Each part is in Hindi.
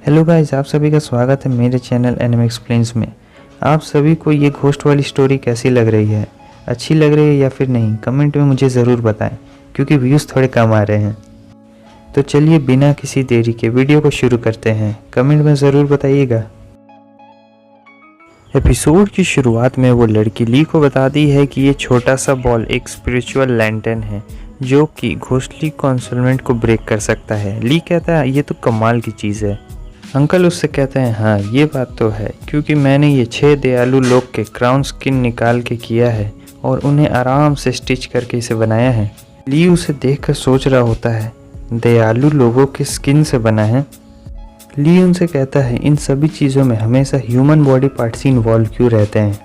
हेलो गाइस, आप सभी का स्वागत है मेरे चैनल एनिमे एक्सप्लेन्स में। आप सभी को ये घोस्ट वाली स्टोरी कैसी लग रही है, अच्छी लग रही है या फिर नहीं, कमेंट में मुझे ज़रूर बताएं क्योंकि व्यूज़ थोड़े कम आ रहे हैं। तो चलिए बिना किसी देरी के वीडियो को शुरू करते हैं। कमेंट में ज़रूर बताइएगा। एपिसोड की शुरुआत में वो लड़की ली को बताती है कि ये छोटा सा बॉल एक स्पिरिचुअल लैंटर्न है जो कि घोस्टली कॉन्सोलमेंट को ब्रेक कर सकता है। ली कहता है ये तो कमाल की चीज़ है। अंकल उससे कहते हैं हाँ ये बात तो है, क्योंकि मैंने ये 6 दयालु लोग के क्राउन स्किन निकाल के किया है और उन्हें आराम से स्टिच करके इसे बनाया है। ली उसे देखकर सोच रहा होता है दयालु लोगों के स्किन से बना है। ली उनसे कहता है इन सभी चीज़ों में हमेशा ह्यूमन बॉडी पार्ट्स ही इन्वॉल्व क्यों रहते हैं।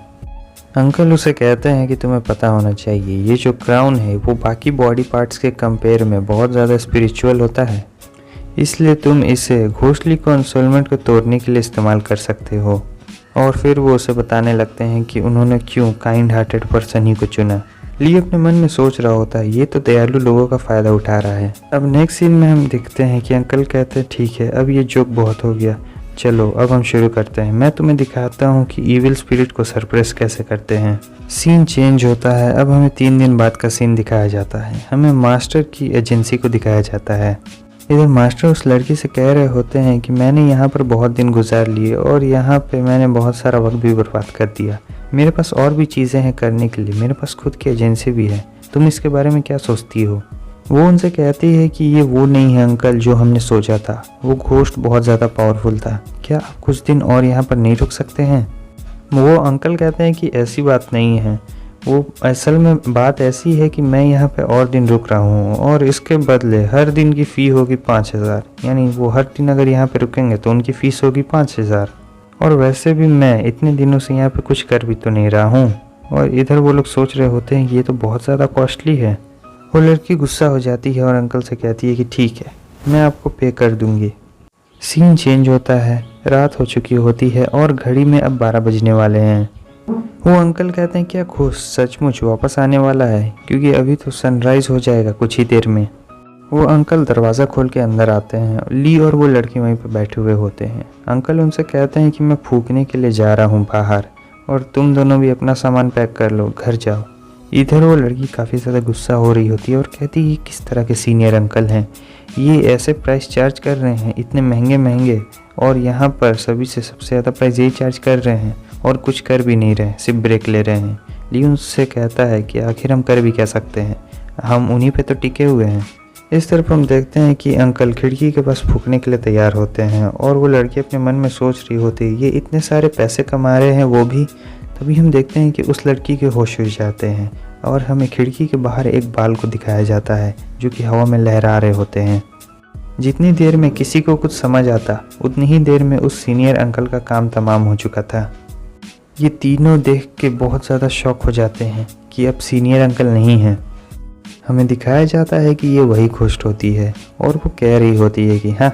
अंकल उसे कहते हैं कि तुम्हें पता होना चाहिए ये जो क्राउन है वो बाकी बॉडी पार्ट्स के कंपेयर में बहुत ज़्यादा स्पिरिचुअल होता है, इसलिए तुम इसे घोस्टली कॉन्सोलमेंट को तोड़ने के लिए इस्तेमाल कर सकते हो। और फिर वो उसे बताने लगते हैं कि उन्होंने क्यों काइंड हार्टेड पर्सन ही को चुना। ली अपने मन में सोच रहा होता है ये तो दयालु लोगों का फ़ायदा उठा रहा है। अब नेक्स्ट सीन में हम देखते हैं कि अंकल कहते हैं ठीक है अब ये जोक बहुत हो गया, चलो अब हम शुरू करते हैं। मैं तुम्हें दिखाता हूँ कि ईविल स्पिरिट को सरप्रेस कैसे करते हैं। सीन चेंज होता है। अब हमें 3 दिन बाद का सीन दिखाया जाता है। हमें मास्टर की एजेंसी को दिखाया जाता है। इधर मास्टर उस लड़की से कह रहे होते हैं कि मैंने यहाँ पर बहुत दिन गुजार लिए और यहाँ पे मैंने बहुत सारा वक्त भी बर्बाद कर दिया। मेरे पास और भी चीज़ें हैं करने के लिए, मेरे पास खुद की एजेंसी भी है। तुम इसके बारे में क्या सोचती हो? वो उनसे कहती है कि ये वो नहीं है अंकल जो हमने सोचा था। वो घोस्ट बहुत ज़्यादा पावरफुल था। क्या आप कुछ दिन और यहाँ पर नहीं रुक सकते हैं? वो अंकल कहते हैं कि ऐसी बात नहीं है, वो असल में बात ऐसी है कि मैं यहाँ पे और दिन रुक रहा हूँ और इसके बदले हर दिन की फ़ी होगी 5000। यानी वो हर दिन अगर यहाँ पे रुकेंगे तो उनकी फ़ीस होगी 5000। और वैसे भी मैं इतने दिनों से यहाँ पे कुछ कर भी तो नहीं रहा हूँ। और इधर वो लोग सोच रहे होते हैं कि ये तो बहुत ज़्यादा कॉस्टली है। वो लड़की गुस्सा हो जाती है और अंकल से कहती है कि ठीक है मैं आपको पे कर दूँगी। सीन चेंज होता है। रात हो चुकी होती है और घड़ी में अब 12 बजने वाले हैं। वो अंकल कहते हैं क्या घोस्ट सचमुच वापस आने वाला है, क्योंकि अभी तो सनराइज हो जाएगा कुछ ही देर में। वो अंकल दरवाज़ा खोल के अंदर आते हैं। ली और वो लड़की वहीं पर बैठे हुए होते हैं। अंकल उनसे कहते हैं कि मैं फूकने के लिए जा रहा हूँ बाहर और तुम दोनों भी अपना सामान पैक कर लो, घर जाओ। इधर वो लड़की काफ़ी ज़्यादा गुस्सा हो रही होती है और कहती है ये किस तरह के सीनियर अंकल हैं, ये ऐसे प्राइस चार्ज कर रहे हैं इतने महंगे महंगे, और यहाँ पर सभी से सबसे ज़्यादा प्राइस यही चार्ज कर रहे हैं और कुछ कर भी नहीं रहे, सिर्फ ब्रेक ले रहे हैं। ली उनसे कहता है कि आखिर हम कर भी क्या सकते हैं, हम उन्हीं पे तो टिके हुए हैं। इस तरफ हम देखते हैं कि अंकल खिड़की के पास फूकने के लिए तैयार होते हैं और वो लड़की अपने मन में सोच रही होती है ये इतने सारे पैसे कमा रहे हैं वो भी। तभी हम देखते हैं कि उस लड़की के होश उड़ जाते हैं और हमें खिड़की के बाहर एक बाल को दिखाया जाता है जो कि हवा में लहरा रहे होते हैं। जितनी देर में किसी को कुछ समझ आता उतनी ही देर में उस सीनियर अंकल का काम तमाम हो चुका था। ये तीनों देख के बहुत ज़्यादा शॉक हो जाते हैं कि अब सीनियर अंकल नहीं हैं। हमें दिखाया जाता है कि ये वही घोस्ट होती है और वो कह रही होती है कि हाँ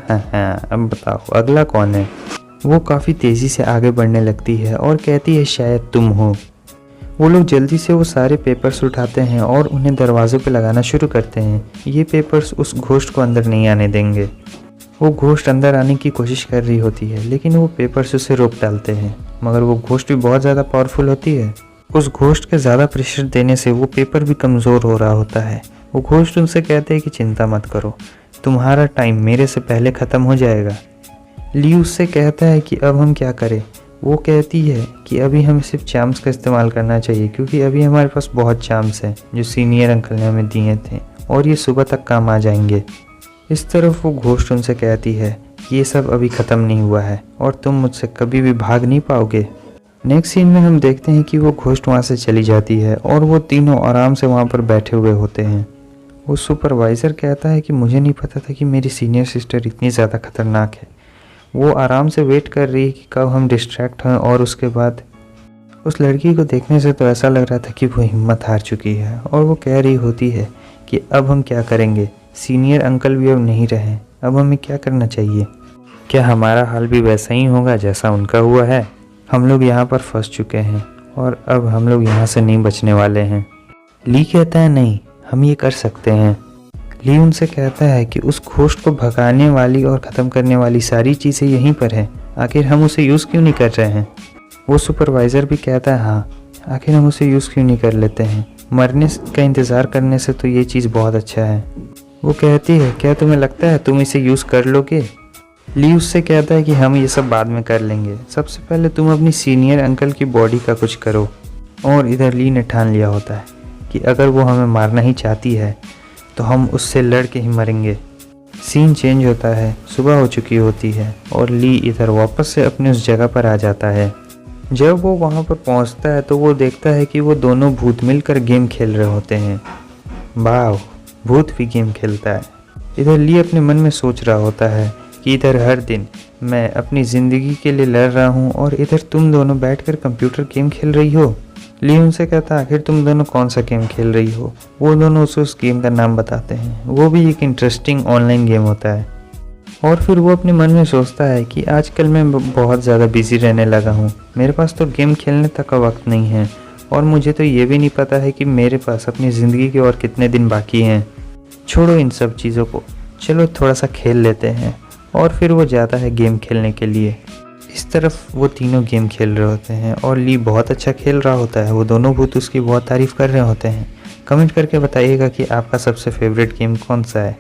अब बताओ अगला कौन है। वो काफ़ी तेज़ी से आगे बढ़ने लगती है और कहती है शायद तुम हो। वो लोग जल्दी से वो सारे पेपर्स उठाते हैं और उन्हें दरवाज़े पे लगाना शुरू करते हैं। ये पेपर्स उस घोस्ट को अंदर नहीं आने देंगे। वो घोस्ट अंदर आने की कोशिश कर रही होती है लेकिन वो पेपर्स उसे रोक डालते हैं, मगर वो घोस्ट भी बहुत ज़्यादा पावरफुल होती है। उस घोस्ट के ज़्यादा प्रेशर देने से वो पेपर भी कमज़ोर हो रहा होता है। वो घोस्ट उनसे कहते हैं कि चिंता मत करो, तुम्हारा टाइम मेरे से पहले ख़त्म हो जाएगा। ली उससे कहता है कि अब हम क्या करें। वो कहती है कि अभी हमें सिर्फ चार्म्स का इस्तेमाल करना चाहिए, क्योंकि अभी हमारे पास बहुत चार्म्स हैं जो सीनियर अंकल ने हमें दिए थे और ये सुबह तक काम आ जाएंगे। इस तरफ वो घोस्ट उनसे कहती है कि ये सब अभी ख़त्म नहीं हुआ है और तुम मुझसे कभी भी भाग नहीं पाओगे। नेक्स्ट सीन में हम देखते हैं कि वो घोस्ट वहाँ से चली जाती है और वो तीनों आराम से वहाँ पर बैठे हुए होते हैं। वो सुपरवाइज़र कहता है कि मुझे नहीं पता था कि मेरी सीनियर सिस्टर इतनी ज़्यादा खतरनाक है। वो आराम से वेट कर रही है कि कब हम डिस्ट्रैक्ट हों और उसके बाद उस लड़की को देखने से तो ऐसा लग रहा था कि वो हिम्मत हार चुकी है और वो कह रही होती है कि अब हम क्या करेंगे, सीनियर अंकल भी अब नहीं रहे, अब हमें क्या करना चाहिए। क्या हमारा हाल भी वैसा ही होगा जैसा उनका हुआ है? हम लोग यहाँ पर फंस चुके हैं और अब हम लोग यहाँ से नहीं बचने वाले हैं। ली कहता है नहीं हम ये कर सकते हैं। ली उनसे कहता है कि उस घोस्ट को भगाने वाली और ख़त्म करने वाली सारी चीज़ें यहीं पर हैं, आखिर हम उसे यूज़ क्यों नहीं कर रहे हैं। वो सुपरवाइज़र भी कहता है हाँ, आखिर हम उसे यूज़ क्यों नहीं कर लेते हैं, मरने का इंतज़ार करने से तो ये चीज़ बहुत अच्छा है। वो कहती है क्या तुम्हें लगता है तुम इसे यूज़ कर लोगे। ली उससे कहता है कि हम ये सब बाद में कर लेंगे, सबसे पहले तुम अपनी सीनियर अंकल की बॉडी का कुछ करो। और इधर ली ने ठान लिया होता है कि अगर वो हमें मारना ही चाहती है तो हम उससे लड़ के ही मरेंगे। सीन चेंज होता है, सुबह हो चुकी होती है और ली इधर वापस से अपनी उस जगह पर आ जाता है। जब वो वहाँ पर पहुँचता है तो वो देखता है कि वो दोनों भूत मिलकर गेम खेल रहे होते हैं। वाह, भूत भी गेम खेलता है। इधर ली अपने मन में सोच रहा होता है कि इधर हर दिन मैं अपनी ज़िंदगी के लिए लड़ रहा हूँ और इधर तुम दोनों बैठकर कंप्यूटर गेम खेल रही हो। ली उनसे कहता है आखिर तुम दोनों कौन सा गेम खेल रही हो। वो दोनों उसे उस गेम का नाम बताते हैं, वो भी एक इंटरेस्टिंग ऑनलाइन गेम होता है। और फिर वो अपने मन में सोचता है कि आजकल मैं बहुत ज़्यादा बिजी रहने लगा हूँ, मेरे पास तो गेम खेलने तक का वक्त नहीं है और मुझे तो ये भी नहीं पता है कि मेरे पास अपनी ज़िंदगी के और कितने दिन बाकी हैं। छोड़ो इन सब चीज़ों को, चलो थोड़ा सा खेल लेते हैं। और फिर वो जाता है गेम खेलने के लिए। इस तरफ वो तीनों गेम खेल रहे होते हैं और ली बहुत अच्छा खेल रहा होता है। वो दोनों भूत उसकी बहुत तारीफ़ कर रहे होते हैं। कमेंट करके बताइएगा कि आपका सबसे फेवरेट गेम कौन सा है।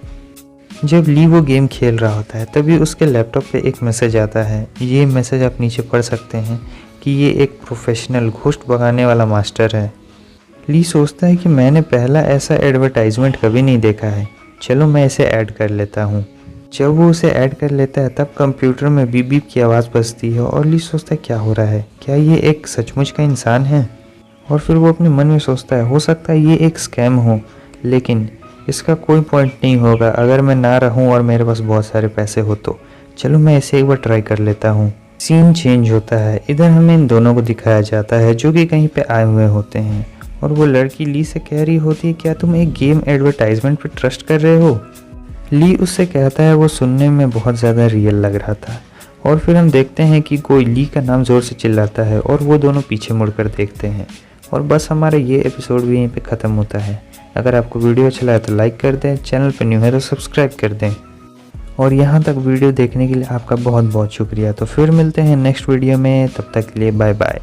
जब ली वो गेम खेल रहा होता है तभी उसके लैपटॉप पे एक मैसेज आता है। ये मैसेज आप नीचे पढ़ सकते हैं कि ये एक प्रोफेशनल घोस्ट भगाने वाला मास्टर है। ली सोचता है कि मैंने पहला ऐसा एडवर्टाइजमेंट कभी नहीं देखा है, चलो मैं इसे ऐड कर लेता हूँ। जब वो उसे ऐड कर लेता है तब कंप्यूटर में बीप बीप की आवाज़ बजती है और ली सोचता है क्या हो रहा है, क्या ये एक सचमुच का इंसान है। और फिर वो अपने मन में सोचता है हो सकता है ये एक स्कैम हो, लेकिन इसका कोई पॉइंट नहीं होगा अगर मैं ना रहूं और मेरे पास बहुत सारे पैसे हो तो। चलो मैं इसे एक बार ट्राई कर लेता हूँ। सीन चेंज होता है, इधर हमें इन दोनों को दिखाया जाता है जो कि कहीं पे आए हुए होते हैं और वो लड़की ली से कह रही होती है क्या तुम एक गेम एडवर्टाइजमेंट पे ट्रस्ट कर रहे हो। ली उससे कहता है वो सुनने में बहुत ज़्यादा रियल लग रहा था। और फिर हम देखते हैं कि कोई ली का नाम ज़ोर से चिल्लाता है और वो दोनों पीछे मुड़कर देखते हैं। और बस हमारा ये एपिसोड भी यहीं पे ख़त्म होता है। अगर आपको वीडियो अच्छा लगा तो लाइक कर दें, चैनल पर न्यू है तो सब्सक्राइब कर दें। और यहाँ तक वीडियो देखने के लिए आपका बहुत बहुत शुक्रिया। तो फिर मिलते हैं नेक्स्ट वीडियो में, तब तक के लिए बाय बाय।